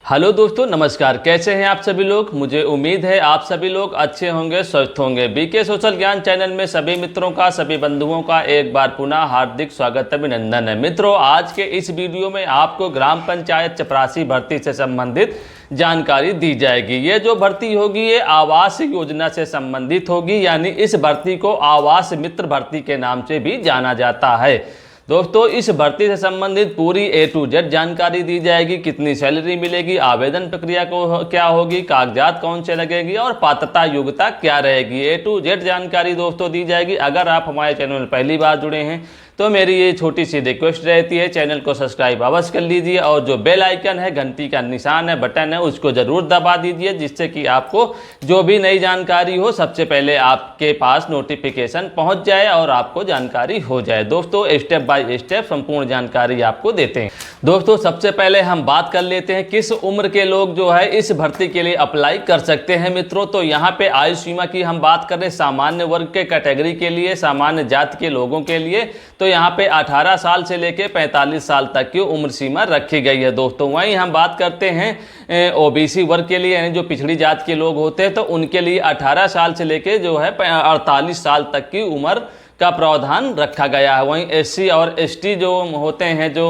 Hello दोस्तों, नमस्कार। कैसे हैं आप सभी लोग। मुझे उम्मीद है आप सभी लोग अच्छे होंगे, स्वस्थ होंगे। बीके सोशल ज्ञान चैनल में सभी मित्रों का, सभी बंधुओं का एक बार पुनः हार्दिक स्वागत, अभिनंदन है। मित्रों, आज के इस वीडियो में आपको ग्राम पंचायत चपरासी भर्ती से संबंधित जानकारी दी जाएगी। ये जो भर्ती होगी ये आवास योजना से संबंधित होगी, यानी इस भर्ती को आवास मित्र भर्ती के नाम से भी जाना जाता है। दोस्तों, इस भर्ती से संबंधित पूरी A to Z जानकारी दी जाएगी। कितनी सैलरी मिलेगी, आवेदन प्रक्रिया को क्या होगी, कागजात कौन से लगेगी और पात्रता योग्यता क्या रहेगी, A to Z जानकारी दोस्तों दी जाएगी। अगर आप हमारे चैनल में पहली बार जुड़े हैं तो मेरी ये छोटी सी रिक्वेस्ट रहती है, चैनल को सब्सक्राइब अवश्य कर लीजिए और जो बेल आइकन है, घंटी का निशान है, बटन है, उसको जरूर दबा दीजिए, जिससे कि आपको जो भी नई जानकारी हो सबसे पहले आपके पास नोटिफिकेशन पहुंच जाए और आपको जानकारी हो जाए। दोस्तों, स्टेप बाय स्टेप संपूर्ण जानकारी आपको देते हैं। दोस्तों, सबसे पहले हम बात कर लेते हैं किस उम्र के लोग जो है इस भर्ती के लिए अप्लाई कर सकते हैं। मित्रों, तो यहाँ पे आयु सीमा की हम बात करें सामान्य वर्ग के कैटेगरी के लिए, सामान्य जाति के लोगों के लिए, तो यहाँ पे 18 साल से लेकर 45 साल तक की उम्र सीमा रखी गई है। दोस्तों, वहीं हम बात करते हैं ओबीसी वर्ग के लिए, यानी जो पिछड़ी जाति के लोग होते हैं, तो उनके लिए 18 साल से लेकर जो है 48 साल तक की उम्र का प्रावधान रखा गया है। वहीं एससी और एसटी जो होते हैं, जो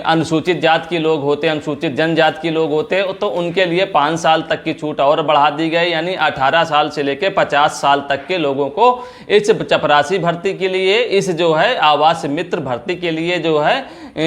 अनुसूचित जाति के लोग होते हैं, अनुसूचित जनजाति के लोग होते हैं, तो उनके लिए 5 साल तक की छूट और बढ़ा दी गई, यानी 18 साल से लेकर 50 साल तक के लोगों को इस चपरासी भर्ती के लिए, इस जो है आवास मित्र भर्ती के लिए जो है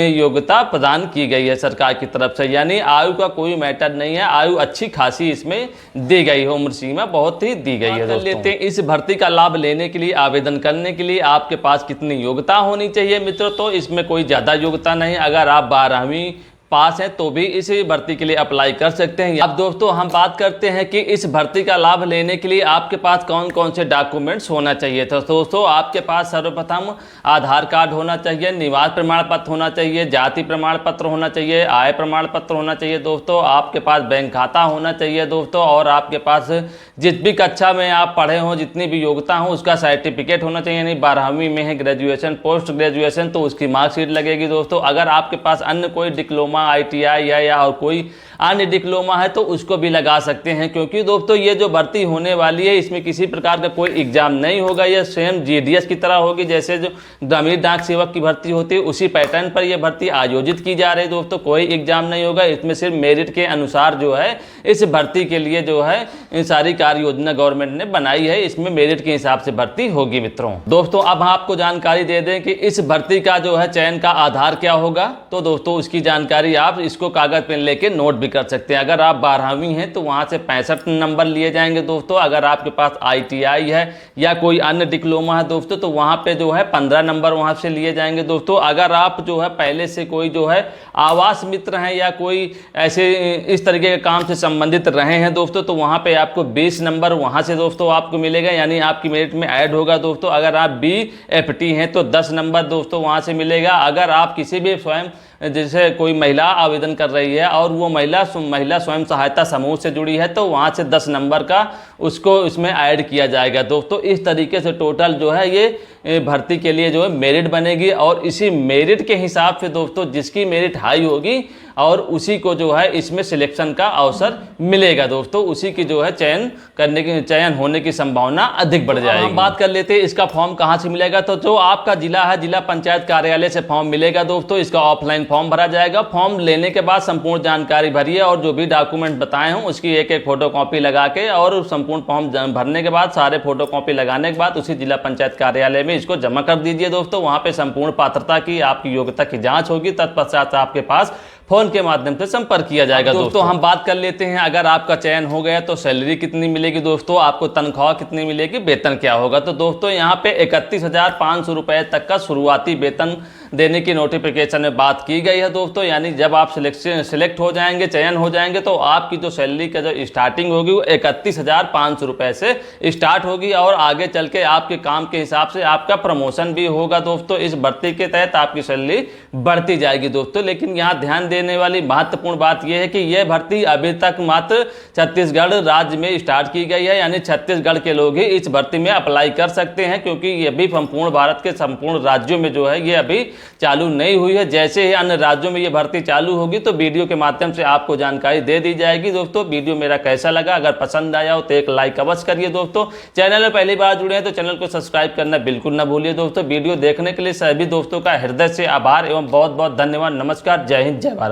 योग्यता प्रदान की गई है सरकार की तरफ से। यानी आयु का कोई मैटर नहीं है, आयु अच्छी खासी इसमें दी गई है, उम्र सीमा बहुत ही दी गई है। लेते हैं इस भर्ती का लाभ लेने के लिए, आवेदन करने के लिए आपके पास कितनी योग्यता होनी चाहिए। मित्रों, तो इसमें कोई ज़्यादा योग्यता नहीं। अगर आप 12वीं पास है तो भी इस भर्ती के लिए अप्लाई कर सकते हैं। अब दोस्तों, हम बात करते हैं कि इस भर्ती का लाभ लेने के लिए आपके पास कौन कौन से डॉक्यूमेंट्स होना चाहिए। तो दोस्तों, आपके पास सर्वप्रथम आधार कार्ड होना चाहिए, निवास प्रमाण पत्र होना चाहिए, जाति प्रमाण पत्र होना चाहिए, आय प्रमाण पत्र होना चाहिए। दोस्तों, आपके पास बैंक खाता होना चाहिए दोस्तों, और आपके पास जिस भी कक्षा में आप पढ़े हों, जितनी भी योग्यता हो, उसका सर्टिफिकेट होना चाहिए। यानी 12वीं में है, ग्रेजुएशन, पोस्ट ग्रेजुएशन, तो उसकी मार्कशीट लगेगी। दोस्तों, अगर आपके पास अन्य कोई डिप्लोमा, ITI या और कोई अन्य डिप्लोमा है तो उसको भी लगा सकते हैं, क्योंकि दोस्तों ये जो भर्ती होने वाली है इसमें किसी प्रकार का कोई एग्जाम नहीं होगा। यह सेम GDS की तरह होगी, जैसे जो ग्रामीण डाक सेवक की भर्ती होती है उसी पैटर्न पर यह भर्ती आयोजित की जा रही है। दोस्तों, कोई एग्जाम नहीं होगा, इसमें सिर्फ मेरिट के अनुसार जो है इस भर्ती के लिए जो है सारी कार्य योजना गवर्नमेंट ने बनाई है, इसमें मेरिट के हिसाब से भर्ती होगी। मित्रों, दोस्तों अब आपको जानकारी दे दें कि इस भर्ती का जो है चयन का आधार क्या होगा। तो दोस्तों, उसकी जानकारी आप इसको कागज पेन लेके नोट भी कर सकते हैं। अगर आप 12वीं हैं तो वहां से 65 नंबर लिए जाएंगे दोस्तों। अगर आपके पास ITI है या कोई अन्य डिप्लोमा है दोस्तों, तो वहां पे जो है 15 नंबर वहां से लिए जाएंगे दोस्तों। अगर आप जो है पहले से कोई जो है आवास मित्र हैं या कोई ऐसे इस तरीके के काम से संबंधित रहे हैं दोस्तों, तो वहां पे आपको 20 नंबर वहां से दोस्तों आपको मिलेगा, यानी आपकी मेरिट में ऐड होगा दोस्तों। अगर आप BFT हैं तो 10 नंबर दोस्तों वहां से मिलेगा। अगर आप किसी भी स्वयं, जैसे कोई महिला आवेदन कर रही है और वो महिला स्वयं सहायता समूह से जुड़ी है, तो वहाँ से 10 नंबर का उसको इसमें ऐड किया जाएगा दोस्तों। इस तरीके से टोटल जो है ये भर्ती के लिए जो है मेरिट बनेगी, और इसी मेरिट के हिसाब से दोस्तों जिसकी मेरिट हाई होगी और उसी को जो है इसमें सिलेक्शन का अवसर मिलेगा दोस्तों, उसी की जो है चयन होने की संभावना अधिक बढ़ जाएगी। हम बात कर लेते हैं इसका फॉर्म कहाँ से मिलेगा। तो जो आपका जिला है, जिला पंचायत कार्यालय से फॉर्म मिलेगा दोस्तों। इसका ऑफलाइन फॉर्म भरा जाएगा। फॉर्म लेने के बाद संपूर्ण जानकारी भरिए और जो भी डॉक्यूमेंट बताए हों उसकी एक फोटो कॉपी लगा के, और संपूर्ण फॉर्म भरने के बाद, सारे फोटो कॉपी लगाने के बाद उसी जिला पंचायत कार्यालय में इसको जमा कर दीजिए दोस्तों। वहां पे संपूर्ण पात्रता की, आपकी योग्यता की जांच होगी। तत्पश्चात आपके पास फोन के माध्यम से संपर्क किया जाएगा दोस्तों। हम बात कर लेते हैं, अगर आपका चयन हो गया तो सैलरी कितनी मिलेगी दोस्तों, आपको तनख्वाह कितनी मिलेगी, वेतन क्या होगा। तो दोस्तों, यहाँ पे 31,500 रुपए तक का शुरुआती वेतन देने की नोटिफिकेशन में बात की गई है दोस्तों। यानी जब आप सिलेक्ट हो जाएंगे, चयन हो जाएंगे, तो आपकी जो सैलरी का जो स्टार्टिंग होगी वो 31,500 रुपए से स्टार्ट होगी, और आगे चल के आपके काम के हिसाब से आपका प्रमोशन भी होगा दोस्तों। इस भर्ती के तहत आपकी सैलरी बढ़ती जाएगी दोस्तों। लेकिन यहाँ ध्यान देने वाली महत्वपूर्ण बात यह है कि यह भर्ती अभी तक मात्र छत्तीसगढ़ राज्य में स्टार्ट की गई है, यानी छत्तीसगढ़ के लोग ही इस भर्ती में अप्लाई कर सकते हैं, क्योंकि ये भी संपूर्ण भारत के संपूर्ण राज्यों में जो है ये अभी चालू नहीं हुई है। जैसे ही अन्य राज्यों में ये भर्ती चालू होगी तो वीडियो के माध्यम से आपको जानकारी दे दी जाएगी। दोस्तों वीडियो मेरा कैसा लगा, अगर पसंद आया हो तो एक लाइक अवश्य करिए। दोस्तों चैनल में पहली बार जुड़े हैं तो चैनल को सब्सक्राइब करना बिल्कुल ना भूलिए। दोस्तों वीडियो देखने के लिए सभी दोस्तों का हृदय से आभार एवं बहुत बहुत धन्यवाद। नमस्कार, जय हिंद, जय भारत।